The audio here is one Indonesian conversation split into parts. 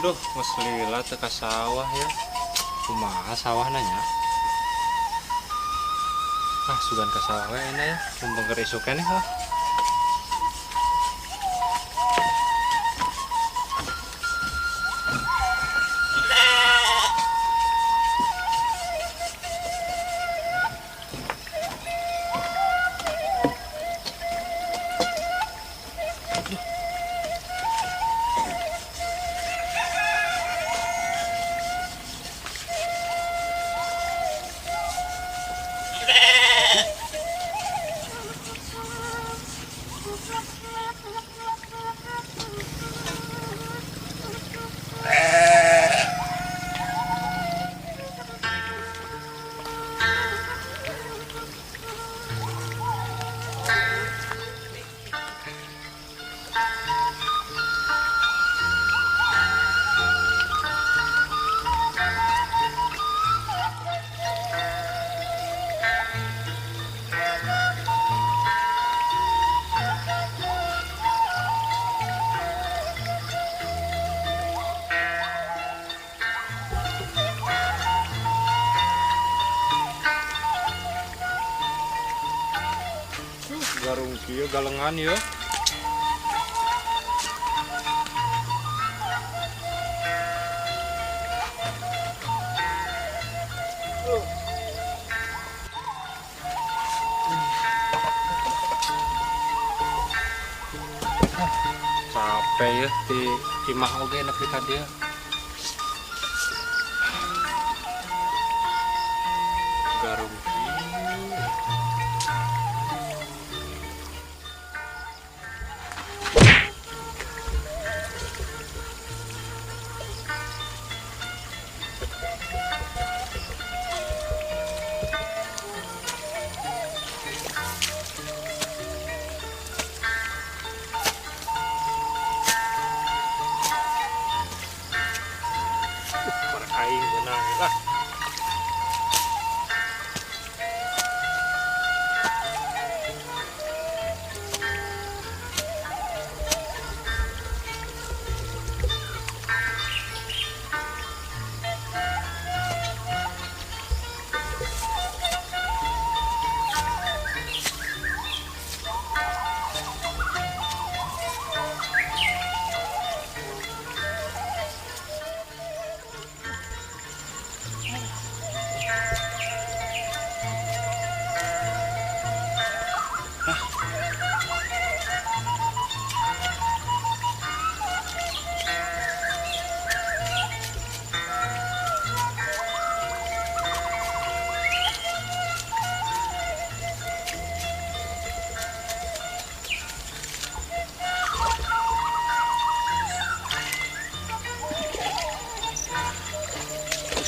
Duh, meslila teka sawah ya. Kumaha sawah nanya. Sugan ke sawah we enak ya. Mumpung keur isuk keneh lah. Garung kieu galengan ya. Capek ya di imah oge nepi ka dieu. Garung kieu. Aing benang lah.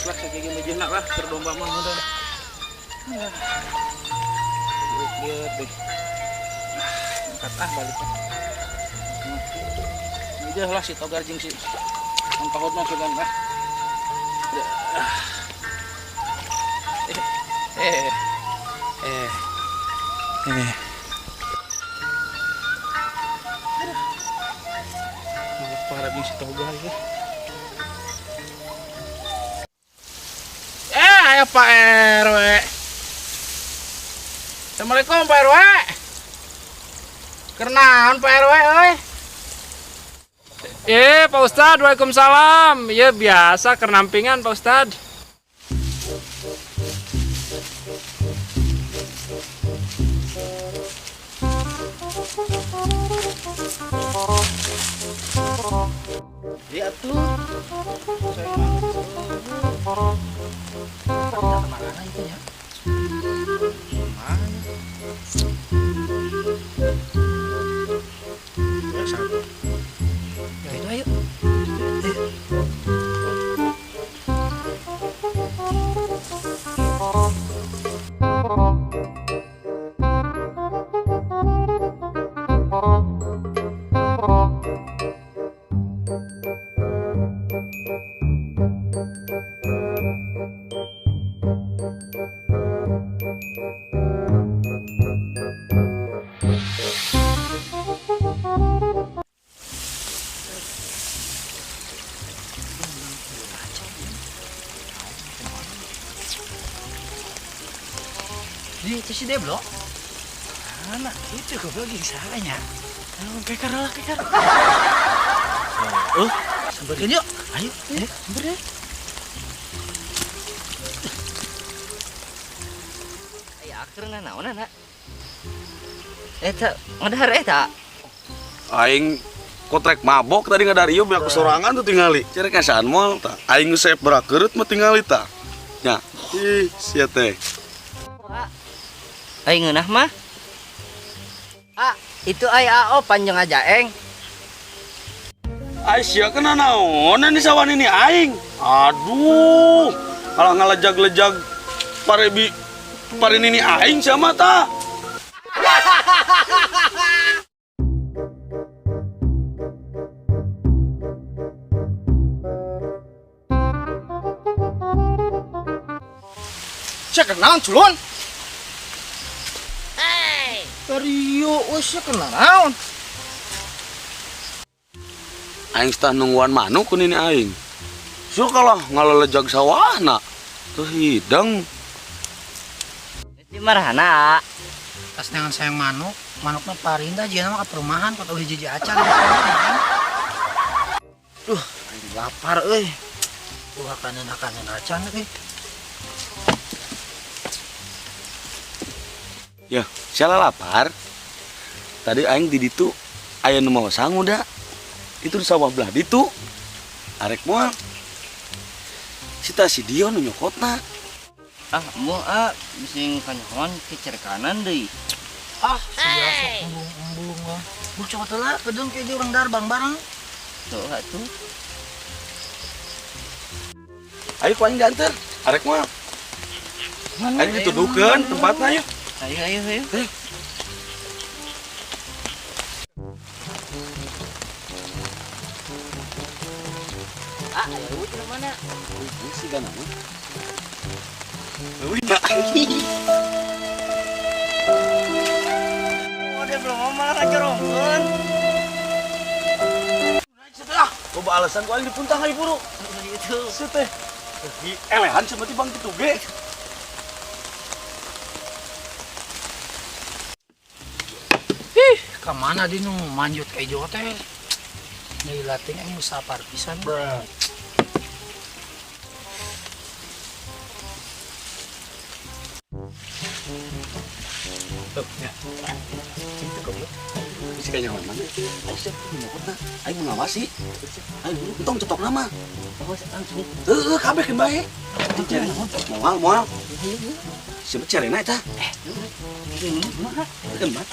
Lah kayak gini jenak lah berdomba mah udah. Lihat deh. Angkat balik. Ini lah si togar jeung si paut mah sugan lah. Para jeung si togar ya. Ayo Pak RW. Assalamualaikum Pak RW. Kenaon Pak RW euy? Pak Ustad, waalaikumsalam. Ya biasa kernampingan Pak Ustad. Lihat tuh. Kemana itu ya? Ya itu ayo. Di si Deblo. Anak itu goblok lagi salahnya. Kekar lah kekar. Samperin yuk. Ayo, samperin. Ya akhirnya naon anak. Eta ngadahar eta. Aing kotrek mabok tadi ngadarieu banyak kesorangan tuh tingali. Cere kasaan moal tah. Aing ngesep berakeut mah tingali tah. Nya, ih sia teh. Ai ngeunah mah. Itu ai AO panjang aja eng. Ai sia kena naonan di sawan ini aing. Aduh. Kalah ngalejag-lejag pare nini aing sama tah. Cek kenaon culun. Hey. Rio, cek kenaon. Aing tah nungguan manuk ku nini aing. Sur kalah ngalalejag sawahna. Teu hidang. Di marahana. Tas dengan sayang manuknya parinda aja nama ke perumahan kota hiji acan. Aing lapar euy. Kanan acan euy. Ya, siala lapar. Tadi aing di ditu aya nu mau sangu da. Itu di sawah belah ditu. Arek moal. Si Dion nu nyokotna. Moal bising kanyawan ke cer kanan deui. Siapa embung lah. Buk coba telah kedung kayak di orang darbang bareng. Tuh atuh. Ayo ku aing dianter. Arek moal. Aing dituduhkeun tempatna yuk. Ayo. Ayo ke mana? Si Gana mah. Dia belum ngomong ngajorongkeun. Coba alasan ku aing dipuntang ai buru. Itu. Si teh. Di elehan sama ti bang kitu ge. Kemana dia nu manjut kayak jo teh? Nilating aing musafar pisan. Ya. Itu goblok. Si kanyawan mana? Aing siap nyokotna. Aing mengawasi. Aing buru entong cetok nama. Langsung. Kabeh kan bae. Dicari moal. Siapa carina eta? Ini mah. Kan bae.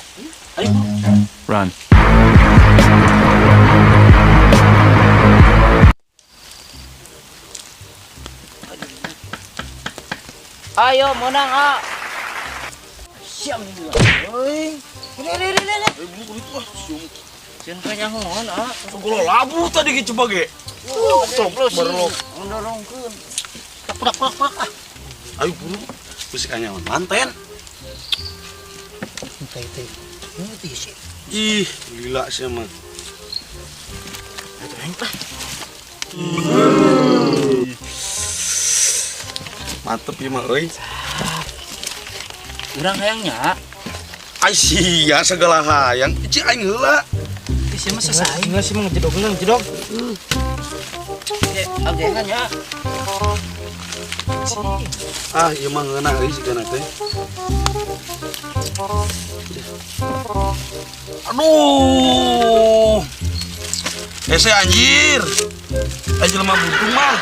Ayo buru. Run. Ayo monang Siap nih. Euy. Re. Buru itu sium. Ceun kanyahoan Golo labu tadi ge coba ge. Coblos Berlok. Ndorongkeun. Prak. Ayo buru. Bisi kanyawan manten. Teh. Ini sih. Ih, gila sih mah. Mantep ya mah euy. Urang hayangnya. Ai sia segala hayang. Ci aing heula. Isi mah selesai. Enggak sih jedog. Agengan ya. Ah, ieu mah ngeunah euy sigana teh. Aduh. Ese anjir. Anjir mah buntung mah.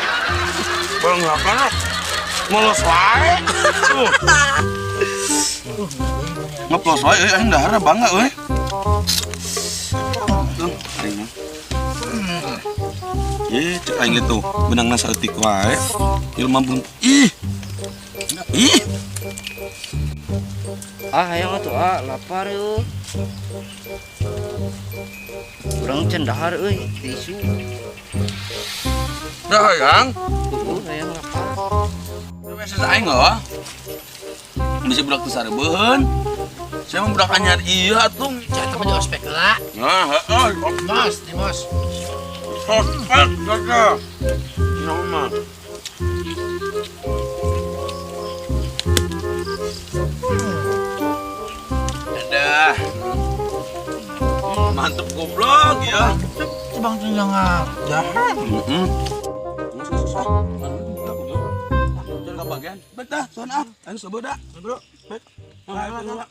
Barang lapar. Molos wae. Ngeplos wae euy aing dahar bangga euy. Tuh, aing mah. Cek aing itu benangna saeutik wae. Ieu mah buntung. Ih. Hayang atuh lapar yeuh. Urang can dahar euy tisu. Dah hayang. Hayang lapar. Biasa aing loh. Bisa budak teu sarebeun. Saya mah budak anyar iya atuh. Jangan mah di ospek lah. Nah, heeh. Bos. Ospek kakak. Nama. mantep goblok ya. Bang jangan jahat. Jangan kebagian. Baik dah, soal ah. Ayo coba dah. Bro. Baik. Nah,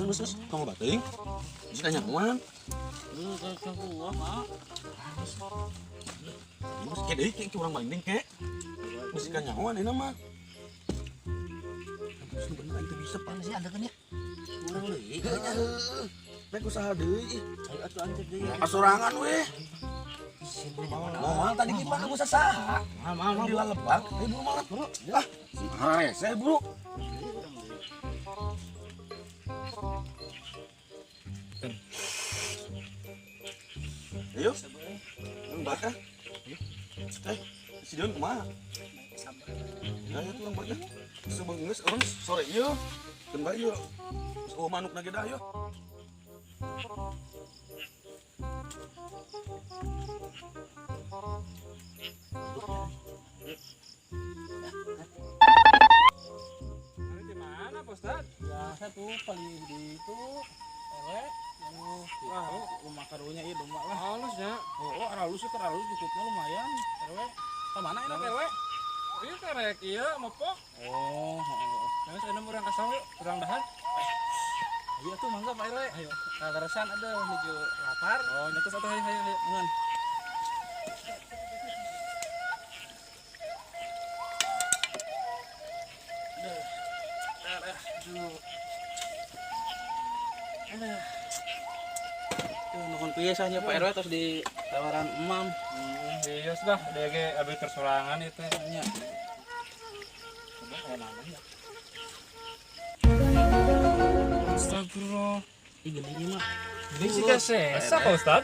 Sus, kamu bating? Bisa tanya kemana? Mas kayak deh, kayak orang banding kayak. Masih kan nyawa nih nama. Sebenarnya itu bisa pan sih ada kan ya? Kurang deh, kayaknya. Baik usaha deh. Ayo atuh anjir deh. Asurangan weh. Mau tadi gimana gue sasah? Mau di lalebak. Ayo buru malam buru. Ah, saya buru. Ayo, mbak ah. Si Dion kemana? Ya itu orang mbaknya. Sebengus orang sore iya. Kembali yuk. Oh manuk lagi dah yuk. Di mana, Pak Ustad? Biasa tuh paling di itu rumah karunya iya domba lah. Halusnya. Oh, halus itu halus dikutnya lumayan. RW. Kemana enak RW? Iya kerek, iya mopok. Oh, Terus ada orang kasau yuk, kurang dahan. iya tuh mangga Pak RW. Ayo, kagarasan ada menuju lapar. Oh, nyetos atau hayo. Ngan. Nuhun piasanya Pak RW terus di tawaran emam. Iya sudah, DG abis tersorangan itu. Nya. Udah kayak namanya. Astagfirullah. Ih gede mah. Ini sih sesa Pak Ustad.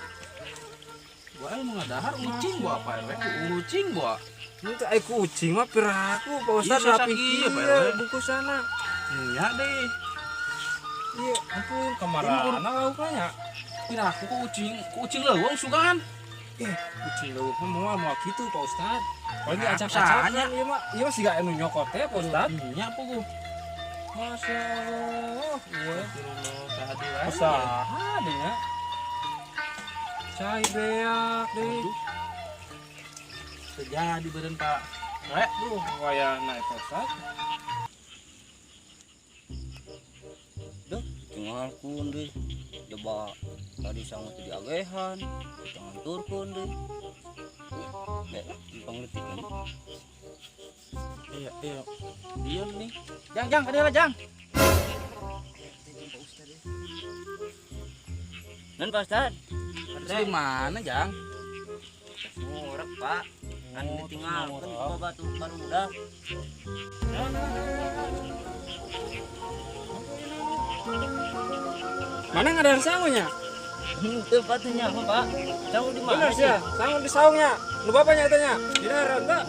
Gua mau ngadahar ucing gua Pak RW. Ucing gua. Ini tuh kucing mah piraku Pak Ustad Iya, rapi iya, Pak iya RW. buku sana. Iya deh. Iya, ampun kemarahan laukanya. Piraku kucing leuweung sugan. Kucing lu mau gitu Pak Ustad. Kalau ini Nah, acak-acakan usahanya. iya mah iya masih gak anu nyokot ya Pak Ustad. Iya apa gua? Masya Allah. Iya. Kehadiran. Usaha deh ya. Cai beak deh. Terjadi beren Pak. RW. Duh, wayah naik Pak Ustad. Tinggalkan deh. Coba tadi sangat di agehan. Jangan turun deh. Pangletik kan. Iya. Dia nih. Jang, kadang Jang. Dan Pak Ustad, Di mana, Jang? ngorek Pak. Kan ditinggalkan ke batu baru udah. Mana nggak ada sangunya? Itu batunya Pak. Tahu di Bener mana sih ya, sangu di saungnya. Lu bapaknya tanya. Di daerah enggak?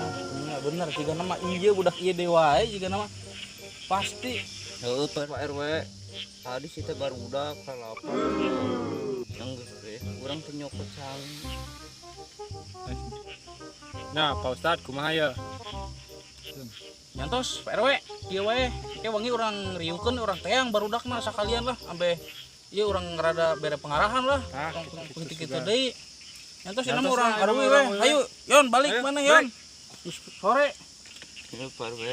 Iya bener, jika nama iya budak iya dewa jika nama pasti. Heuh Pak RW. Tadi kita baru udah kalapan. Yang gede, kurang penyokot sang. Nah, Pak Ustad kumaha ya? Nyantos Pak RW, ieu we, kayak wangi orang riukeun orang teang barudakna sakalian lah ambe ieu urang rada bere pengarahan lah. Kitu deui. Nyantos nama orang arwi we. Ayo, Yon balik mana Yon? Sore. Ini Pak RW.